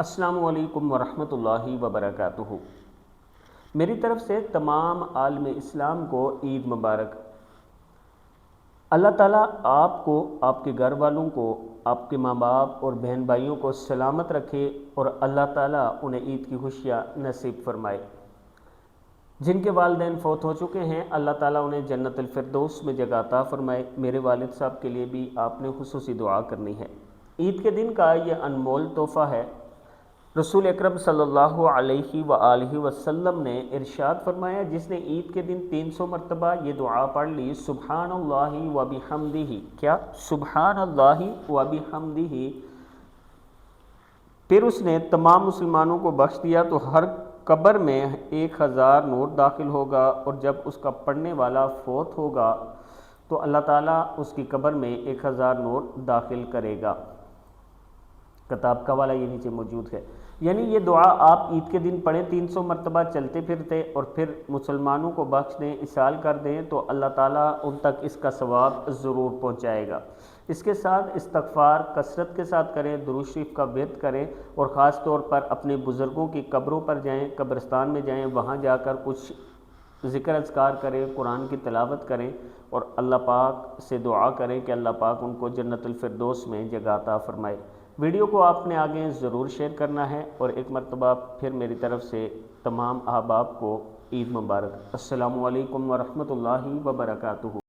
السلام علیکم ورحمۃ اللہ وبرکاتہ۔ میری طرف سے تمام عالم اسلام کو عید مبارک۔ اللہ تعالیٰ آپ کو، آپ کے گھر والوں کو، آپ کے ماں باپ اور بہن بھائیوں کو سلامت رکھے اور اللہ تعالیٰ انہیں عید کی خوشیاں نصیب فرمائے۔ جن کے والدین فوت ہو چکے ہیں اللہ تعالیٰ انہیں جنت الفردوس میں جگہ عطا فرمائے۔ میرے والد صاحب کے لیے بھی آپ نے خصوصی دعا کرنی ہے۔ عید کے دن کا یہ انمول تحفہ ہے۔ رسول اکرم صلی اللہ علیہ وآلہ وسلم نے ارشاد فرمایا، جس نے عید کے دن 300 مرتبہ یہ دعا پڑھ لی، سبحان اللہ و بحمدہ، کیا سبحان اللہ و بحمدہ، پھر اس نے تمام مسلمانوں کو بخش دیا تو ہر قبر میں 1000 نور داخل ہوگا، اور جب اس کا پڑھنے والا فوت ہوگا تو اللہ تعالیٰ اس کی قبر میں 1000 نور داخل کرے گا۔ کتاب کا حوالہ یہ نیچے موجود ہے۔ یعنی یہ دعا آپ عید کے دن پڑھیں، 300 مرتبہ چلتے پھرتے، اور پھر مسلمانوں کو بخش دیں، اصال کر دیں، تو اللہ تعالیٰ ان تک اس کا ثواب ضرور پہنچائے گا۔ اس کے ساتھ استغفار کثرت کے ساتھ کریں، درود شریف کا ورد کریں، اور خاص طور پر اپنے بزرگوں کی قبروں پر جائیں، قبرستان میں جائیں، وہاں جا کر کچھ ذکر اذکار کریں، قرآن کی تلاوت کریں، اور اللہ پاک سے دعا کریں کہ اللہ پاک ان کو جنت الفردوس میں جگہ عطا فرمائے۔ ویڈیو کو آپ نے آگے ضرور شیئر کرنا ہے، اور ایک مرتبہ پھر میری طرف سے تمام احباب کو عید مبارک۔ السلام علیکم ورحمۃ اللہ وبرکاتہ۔